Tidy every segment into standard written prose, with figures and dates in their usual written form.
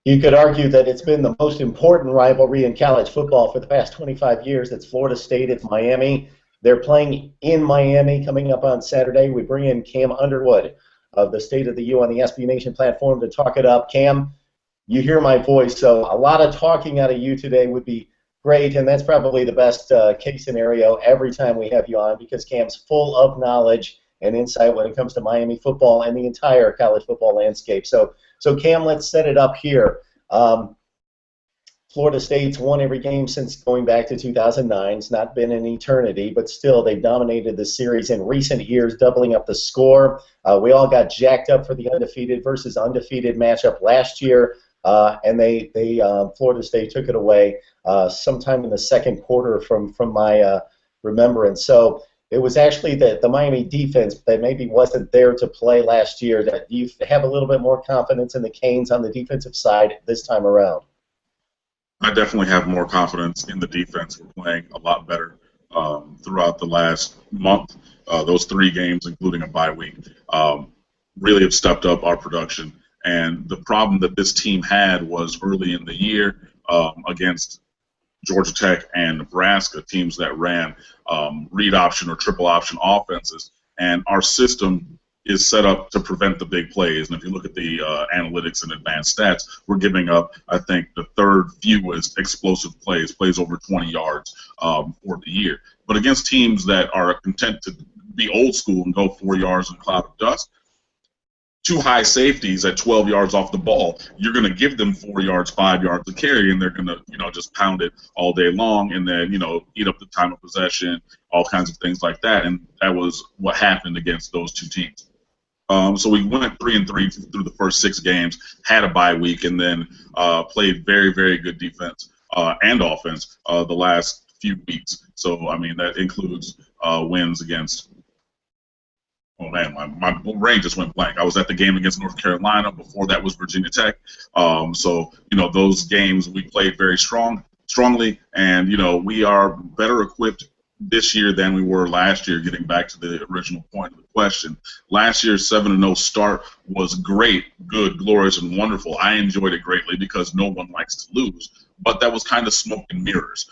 You could argue that it's been the most important rivalry in college football for the past 25 years. It's Florida State, it's Miami. They're playing in Miami coming up on Saturday. We bring in Cam Underwood of the State of the U on the SB Nation platform to talk it up. Cam, you hear my voice, so a lot of talking out of you today would be great, and that's probably the best case scenario every time we have you on, because Cam's full of knowledge and insight when it comes to Miami football and the entire college football landscape. So Cam, let's set it up here. Florida State's won every game since going back to 2009. It's not been an eternity, but still they've dominated the series in recent years, doubling up the score. We all got jacked up for the undefeated versus undefeated matchup last year, and Florida State took it away sometime in the second quarter from my remembrance. So it was actually the Miami defense that maybe wasn't there to play last year. That you have a little bit more confidence in the Canes on the defensive side this time around. I definitely have more confidence in the defense. We're playing a lot better throughout the last month. Those 3 games, including a bye week, really have stepped up our production. And the problem that this team had was early in the year against Georgia Tech and Nebraska, teams that ran read option or triple option offenses, and our system is set up to prevent the big plays. And if you look at the analytics and advanced stats, we're giving up, I think, the 3rd fewest explosive plays over 20 yards for the year. But against teams that are content to be old school and go 4 yards in a cloud of dust, 2 high safeties at 12 yards off the ball, you're going to give them 4 yards, 5 yards to carry, and they're going to, just pound it all day long, and then, eat up the time of possession, all kinds of things like that. And that was what happened against those 2 teams. So we went 3-3 through the first 6 games, had a bye week, and then played very, very good defense and offense the last few weeks. So, I mean, that includes wins against. Oh man, my brain just went blank. I was at the game against North Carolina. Before that was Virginia Tech. So those games we played very strongly, and we are better equipped this year than we were last year. Getting back to the original point of the question, last year's 7-0 start was great, good, glorious, and wonderful. I enjoyed it greatly because no one likes to lose, but that was kind of smoke and mirrors.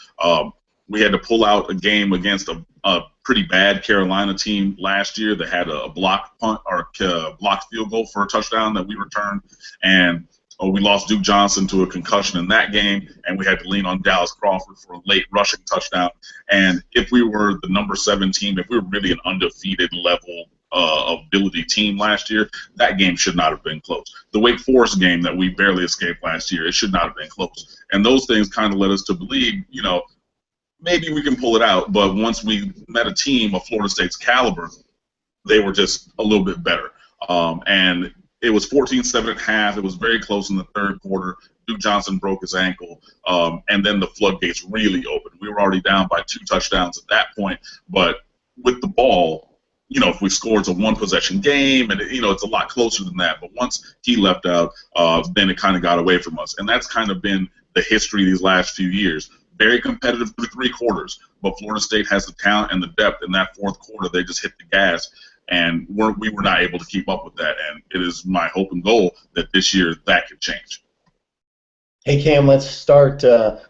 We had to pull out a game against a pretty bad Carolina team last year that had a blocked punt or blocked field goal for a touchdown that we returned, and we lost Duke Johnson to a concussion in that game, and we had to lean on Dallas Crawford for a late rushing touchdown. And if we were the number 7 team, if we were really an undefeated level ability team last year, that game should not have been close. The Wake Forest game that we barely escaped last year, it should not have been close. And those things kind of led us to believe, maybe we can pull it out. But once we met a team of Florida State's caliber, they were just a little bit better. And it was 14-7 at half. It was very close in the 3rd quarter. Duke Johnson broke his ankle, and then the floodgates really opened. We were already down by 2 touchdowns at that point, but with the ball, if we scored, it's a 1-possession game, and it's a lot closer than that. But once he left out, then it kind of got away from us, and that's kind of been the history these last few years. Very competitive through 3 quarters, but Florida State has the talent and the depth. In that 4th quarter, they just hit the gas, and we were not able to keep up with that. And it is my hope and goal that this year that could change. Hey, Cam, let's start.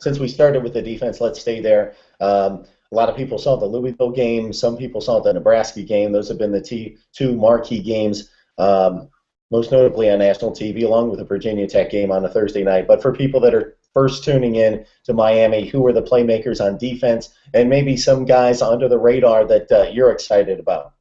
Since we started with the defense, let's stay there. A lot of people saw the Louisville game. Some people saw the Nebraska game. Those have been the 2 marquee games, most notably on national TV, along with the Virginia Tech game on a Thursday night. But for people that are first tuning in to Miami, who are the playmakers on defense, and maybe some guys under the radar that you're excited about?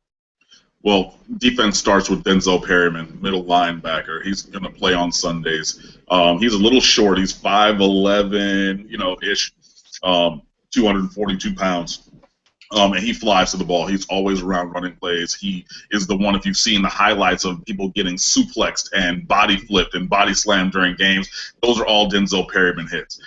Well, defense starts with Denzel Perryman, middle linebacker. He's going to play on Sundays. He's a little short. He's 5'11", ish, 242 pounds. And he flies to the ball. He's always around running plays. He is the one, if you've seen the highlights of people getting suplexed and body flipped and body slammed during games, those are all Denzel Perryman hits.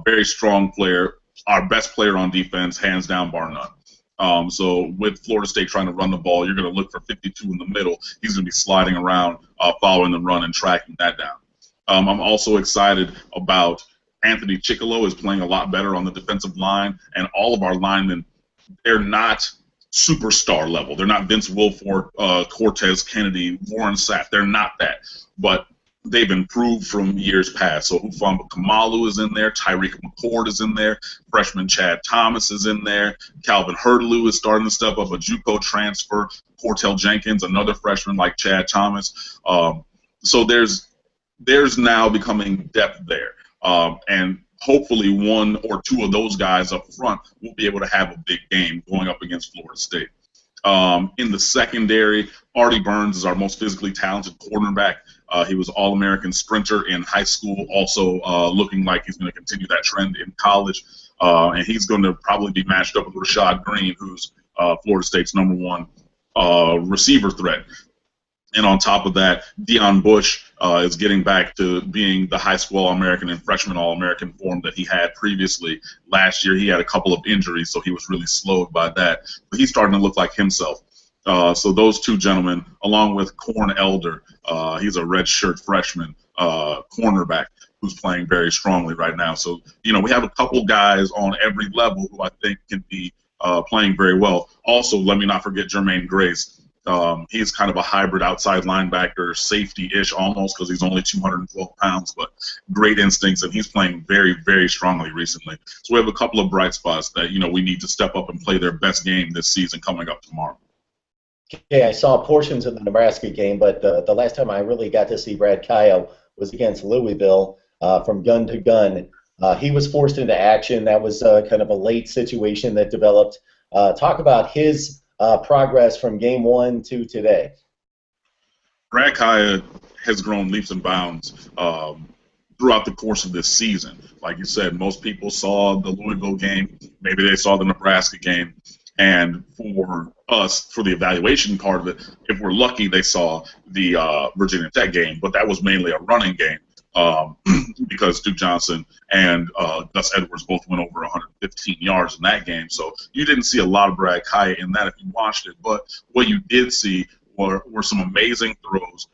Very strong player, our best player on defense, hands down, bar none. So with Florida State trying to run the ball, you're going to look for 52 in the middle. He's going to be sliding around, following the run and tracking that down. I'm also excited about Anthony Chickillo is playing a lot better on the defensive line, and all of our linemen, they're not superstar level. They're not Vince Wilfork, Cortez Kennedy, Warren Sapp. They're not that. But they've improved from years past. So Ufamba Kamalu is in there, Tyreek McCord is in there, freshman Chad Thomas is in there, Calvin Hurtley is starting to step up, a JUCO transfer, Cortel Jenkins, another freshman like Chad Thomas. So there's now becoming depth there, and hopefully one or two of those guys up front will be able to have a big game going up against Florida State. In the secondary, Artie Burns is our most physically talented cornerback. He was All-American sprinter in high school, also looking like he's going to continue that trend in college. And he's going to probably be matched up with Rashad Green, who's Florida State's #1 receiver threat. And on top of that, Deion Bush is getting back to being the high school All-American and freshman All-American form that he had previously. Last year, he had a couple of injuries, so he was really slowed by that. But he's starting to look like himself. So those two gentlemen, along with Corn Elder, he's a redshirt freshman cornerback who's playing very strongly right now. So, we have a couple guys on every level who I think can be playing very well. Also, let me not forget Jermaine Grace. He's kind of a hybrid outside linebacker, safety-ish almost, because he's only 212 pounds, but great instincts, and he's playing very, very strongly recently. So we have a couple of bright spots that, we need to step up and play their best game this season coming up tomorrow. Okay, I saw portions of the Nebraska game, but the last time I really got to see Brad Kaaya was against Louisville from gun to gun. He was forced into action. That was kind of a late situation that developed. Talk about his progress from game 1 to today. Brad Kaaya has grown leaps and bounds throughout the course of this season. Like you said, most people saw the Louisville game. Maybe they saw the Nebraska game. And for us, for the evaluation part of it, if we're lucky, they saw the Virginia Tech game. But that was mainly a running game because Duke Johnson and Gus Edwards both went over 115 yards in that game. So you didn't see a lot of Brad Kaaya in that if you watched it. But what you did see were some amazing throws,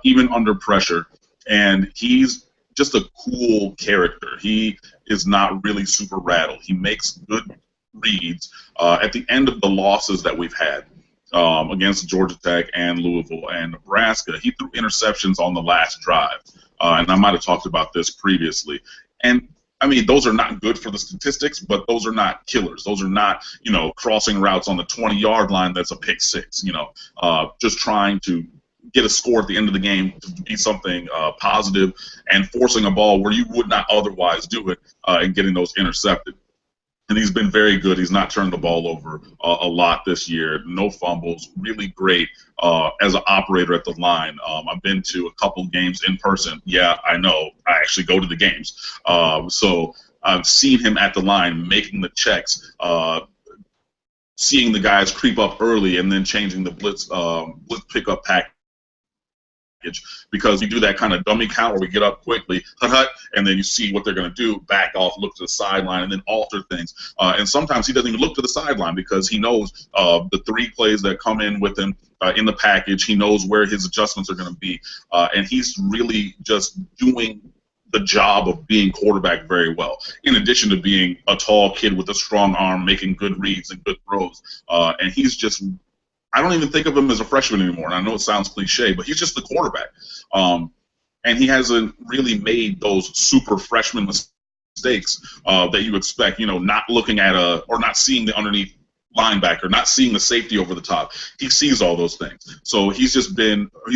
even under pressure. And he's just a cool character. He is not really super rattled. He makes good reads. At the end of the losses that we've had against Georgia Tech and Louisville and Nebraska, he threw interceptions on the last drive. And I might have talked about this previously. And, I mean, those are not good for the statistics, but those are not killers. Those are not, crossing routes on the 20-yard line that's a pick six, just trying to get a score at the end of the game to be something positive and forcing a ball where you would not otherwise do it and getting those intercepted. And he's been very good. He's not turned the ball over a lot this year. No fumbles. Really great as an operator at the line. I've been to a couple games in person. Yeah, I know. I actually go to the games. So I've seen him at the line making the checks, seeing the guys creep up early and then changing the blitz pickup package. Because you do that kind of dummy count where we get up quickly, and then you see what they're going to do, back off, look to the sideline, and then alter things. And sometimes he doesn't even look to the sideline because he knows the 3 plays that come in with him in the package. He knows where his adjustments are going to be, and he's really just doing the job of being quarterback very well, in addition to being a tall kid with a strong arm, making good reads and good throws. And he's just – I don't even think of him as a freshman anymore, and I know it sounds cliche, but he's just the quarterback. And he hasn't really made those super freshman mistakes that you expect, not looking at or not seeing the underneath linebacker, not seeing the safety over the top. He sees all those things. So he's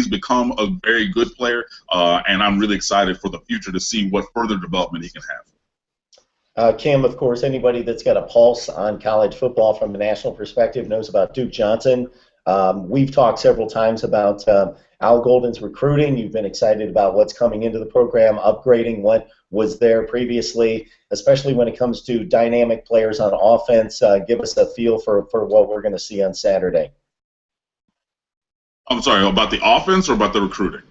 become a very good player, and I'm really excited for the future to see what further development he can have. Kim, of course, anybody that's got a pulse on college football from a national perspective knows about Duke Johnson. We've talked several times about Al Golden's recruiting. You've been excited about what's coming into the program, upgrading what was there previously, especially when it comes to dynamic players on offense. Give us a feel for what we're going to see on Saturday. I'm sorry, about the offense or about the recruiting?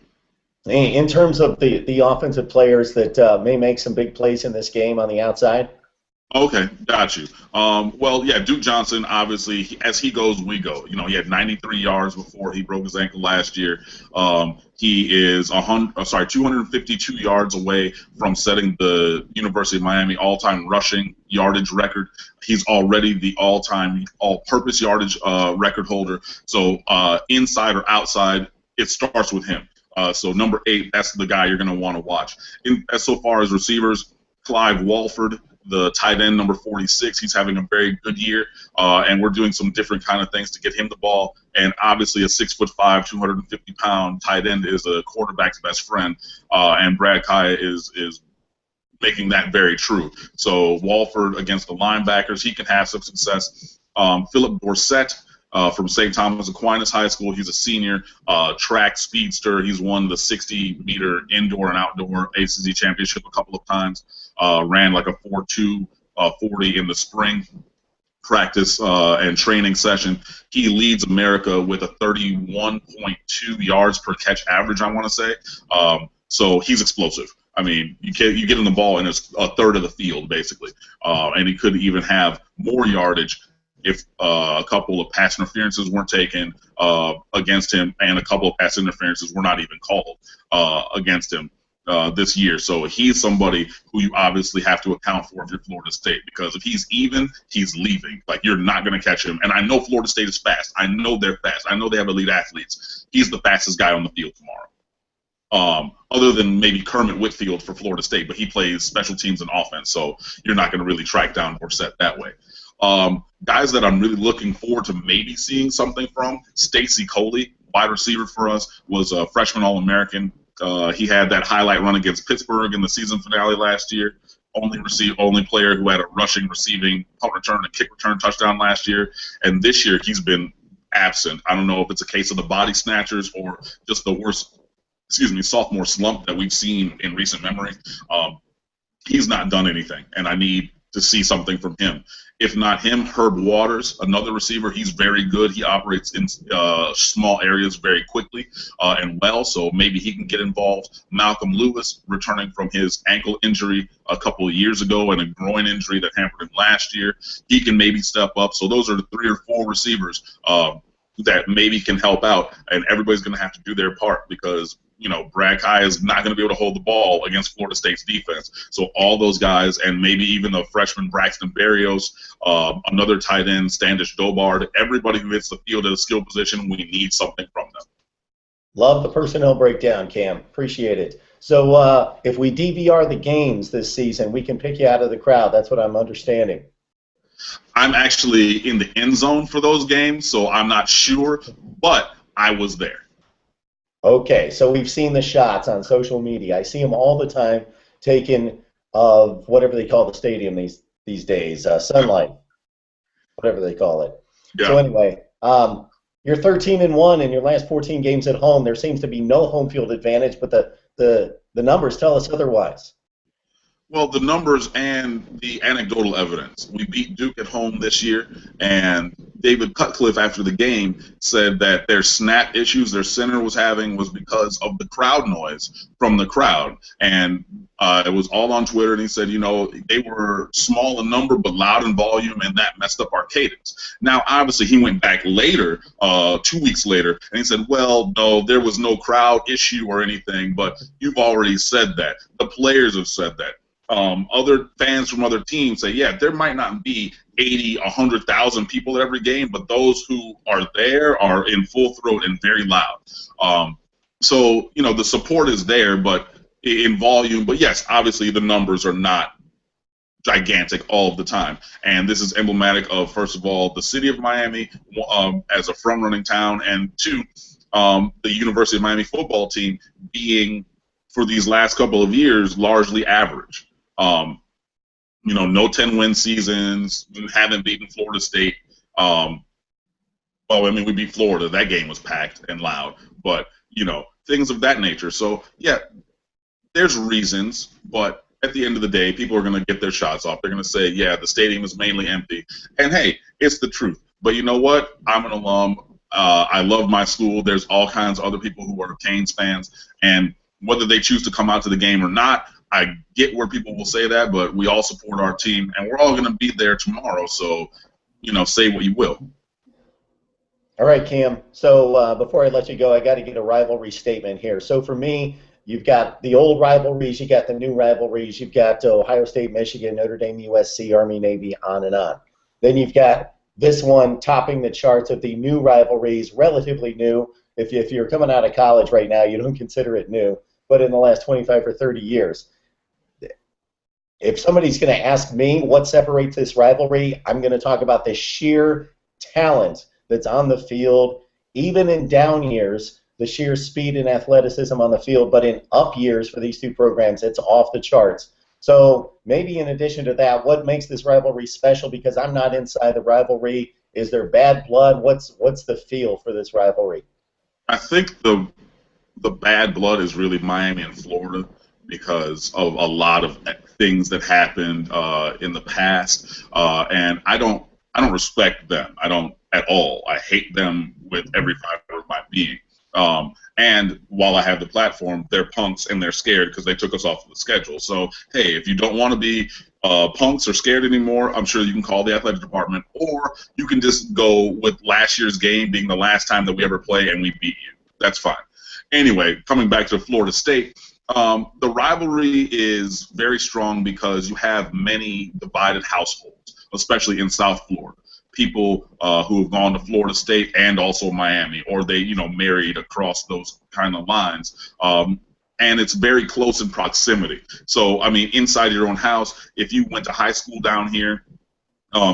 In terms of the offensive players that may make some big plays in this game on the outside? Okay, got you. Well, yeah, Duke Johnson, obviously, as he goes, we go. He had 93 yards before he broke his ankle last year. He is 252 yards away from setting the University of Miami all-time rushing yardage record. He's already the all-time all-purpose yardage record holder. So inside or outside, it starts with him. So number 8, that's the guy you're going to want to watch. As so far as receivers, Clive Walford, the tight end, number 46, he's having a very good year, and we're doing some different kind of things to get him the ball. And obviously, a 6'5", 250-pound tight end is a quarterback's best friend, and Brad Kaaya is making that very true. So Walford against the linebackers, he can have some success. Phillip Dorsett from St. Thomas Aquinas High School, he's a senior, track speedster. He's won the 60-meter indoor and outdoor ACC championship a couple of times. Ran like a 4.2 40 in the spring practice and training session. He leads America with a 31.2 yards per catch average, I want to say. So he's explosive. I mean, you get him the ball and it's a third of the field, basically. And he could even have more yardage if a couple of pass interferences weren't taken against him, and a couple of pass interferences were not even called against him this year. So he's somebody who you obviously have to account for if you're Florida State, because if he's even, he's leaving. Like, you're not going to catch him. And I know Florida State is fast. I know they're fast. I know they have elite athletes. He's the fastest guy on the field tomorrow. Other than maybe Kermit Whitfield for Florida State, but he plays special teams and offense, so you're not going to really track down Dorsett that way. Guys that I'm really looking forward to maybe seeing something from, Stacy Coley, wide receiver for us, was a freshman All-American. He had that highlight run against Pittsburgh in the season finale last year. Only player who had a rushing, receiving, punt return, and kick return touchdown last year. And this year he's been absent. I don't know if it's a case of the body snatchers or just the worst, sophomore slump that we've seen in recent memory. He's not done anything, and I need to see something from him. If not him, Herb Waters, another receiver. He's very good. He operates in small areas very quickly and well, so maybe he can get involved. Malcolm Lewis, returning from his ankle injury a couple of years ago and a groin injury that hampered him last year, he can maybe step up. So those are the 3 or 4 receivers that maybe can help out, and everybody's going to have to do their part because Brad Kaaya is not going to be able to hold the ball against Florida State's defense. So all those guys, and maybe even the freshman Braxton Berrios, another tight end, Standish Dobard, everybody who hits the field at a skill position, we need something from them. Love the personnel breakdown, Cam. Appreciate it. So if we DVR the games this season, we can pick you out of the crowd. That's what I'm understanding. I'm actually in the end zone for those games, so I'm not sure, but I was there. Okay, so we've seen the shots on social media. I see them all the time taken of whatever they call the stadium these days, sunlight, whatever they call it. Yeah. So anyway, you're 13-1 in your last 14 games at home. There seems to be no home field advantage, but the numbers tell us otherwise. Well, the numbers and the anecdotal evidence. We beat Duke at home this year, and David Cutcliffe, after the game, said that their snap issues their center was having was because of the crowd noise from the crowd. And it was all on Twitter, and he said, they were small in number but loud in volume, and that messed up our cadence. Now, obviously, he went back later, 2 weeks later, and he said, well, no, there was no crowd issue or anything, but you've already said that. The players have said that. Other fans from other teams say, yeah, there might not be 80, 100,000 people at every game, but those who are there are in full throat and very loud. So, the support is there, but in volume. But yes, obviously the numbers are not gigantic all of the time. And this is emblematic of, first of all, the city of Miami as a front-running town, and 2, the University of Miami football team being, for these last couple of years, largely average. No 10-win seasons. We haven't beaten Florida State. We beat Florida. That game was packed and loud. But, things of that nature. So, yeah, there's reasons. But at the end of the day, people are going to get their shots off. They're going to say, yeah, the stadium is mainly empty. And, hey, it's the truth. But you know what? I'm an alum. I love my school. There's all kinds of other people who are Canes fans. And whether they choose to come out to the game or not, I get where people will say that, but we all support our team, and we're all going to be there tomorrow. So, say what you will. All right, Cam. So before I let you go, I got to get a rivalry statement here. So for me, you've got the old rivalries, you got the new rivalries, you've got Ohio State, Michigan, Notre Dame, USC, Army, Navy, on and on. Then you've got this one topping the charts of the new rivalries, relatively new, if you're coming out of college right now, you don't consider it new. But in the last 25 or 30 years, if somebody's going to ask me what separates this rivalry, I'm going to talk about the sheer talent that's on the field, even in down years, the sheer speed and athleticism on the field, but in up years for these two programs, it's off the charts. So maybe in addition to that, what makes this rivalry special? Because I'm not inside the rivalry. Is there bad blood? What's the feel for this rivalry? I think the bad blood is really Miami and Florida because of a lot of things that happened in the past, and I don't respect them. I don't at all. I hate them with every fiber of my being. And while I have the platform, they're punks and they're scared because they took us off of the schedule. So, hey, if you don't want to be punks or scared anymore, I'm sure you can call the athletic department, or you can just go with last year's game being the last time that we ever play and we beat you. That's fine. Anyway, coming back to Florida State, the rivalry is very strong because you have many divided households, especially in South Florida. People who have gone to Florida State and also Miami, or they, married across those kind of lines. And it's very close in proximity. So, I mean, inside your own house, if you went to high school down here,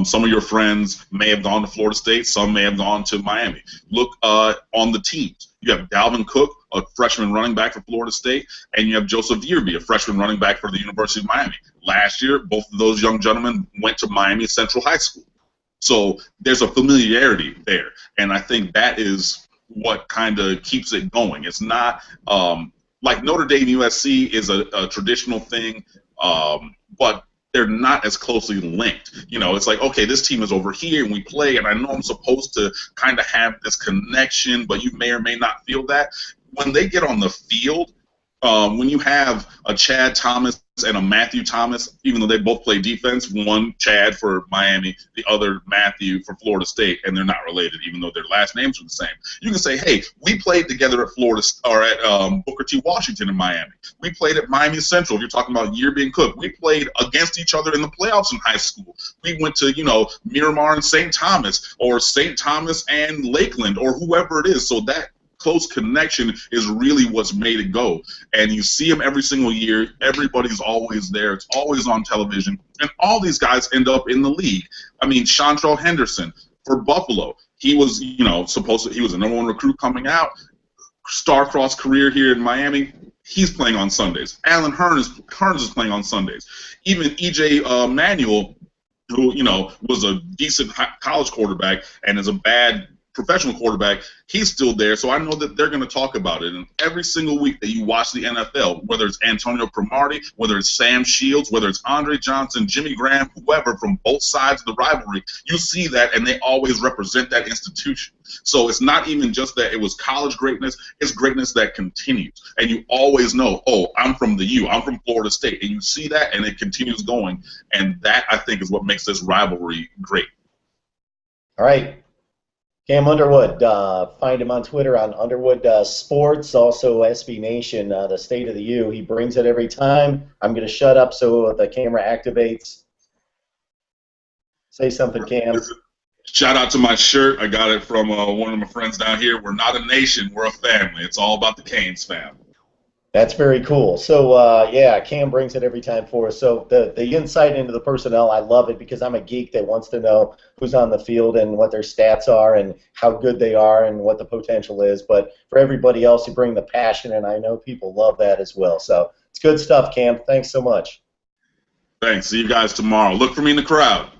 some of your friends may have gone to Florida State, some may have gone to Miami. Look on the teams. You have Dalvin Cook, a freshman running back for Florida State, and you have Joseph Yearby, a freshman running back for the University of Miami. Last year, both of those young gentlemen went to Miami Central High School. So there's a familiarity there, and I think that is what kind of keeps it going. It's not like Notre Dame USC is a traditional thing, but they're not as closely linked. It's like, okay, this team is over here and we play, and I know I'm supposed to kind of have this connection, but you may or may not feel that. When they get on the field, when you have a Chad Thomas and a Matthew Thomas, even though they both play defense, one Chad for Miami, the other Matthew for Florida State, and they're not related, even though their last names are the same. You can say, hey, we played together at Florida or at Booker T. Washington in Miami. We played at Miami Central. If you're talking about Yearby and Cook, we played against each other in the playoffs in high school. We went to, Miramar and St. Thomas, or St. Thomas and Lakeland, or whoever it is. So that close connection is really what's made it go. And you see them every single year. Everybody's always there. It's always on television. And all these guys end up in the league. I mean, Chantrell Henderson for Buffalo, he was, he was a number one recruit coming out. Star-crossed career here in Miami. He's playing on Sundays. Alan Hearns is playing on Sundays. Even E.J. Manuel, who, was a decent college quarterback and is a bad professional quarterback, he's still there, so I know that they're going to talk about it. And every single week that you watch the NFL, whether it's Antonio Cromartie, whether it's Sam Shields, whether it's Andre Johnson, Jimmy Graham, whoever from both sides of the rivalry, you see that, and they always represent that institution. So it's not even just that it was college greatness, it's greatness that continues. And you always know, oh, I'm from the U, I'm from Florida State, and you see that, and it continues going, and that, I think, is what makes this rivalry great. All right. Cam Underwood, find him on Twitter on Underwood Sports, also SB Nation, the State of the U. He brings it every time. I'm going to shut up so the camera activates. Say something, Cam. Shout out to my shirt. I got it from one of my friends down here. We're not a nation, we're a family. It's all about the Canes fam. That's very cool. So, yeah, Cam brings it every time for us. So the insight into the personnel, I love it because I'm a geek that wants to know who's on the field and what their stats are and how good they are and what the potential is. But for everybody else, you bring the passion, and I know people love that as well. So it's good stuff, Cam. Thanks so much. Thanks. See you guys tomorrow. Look for me in the crowd.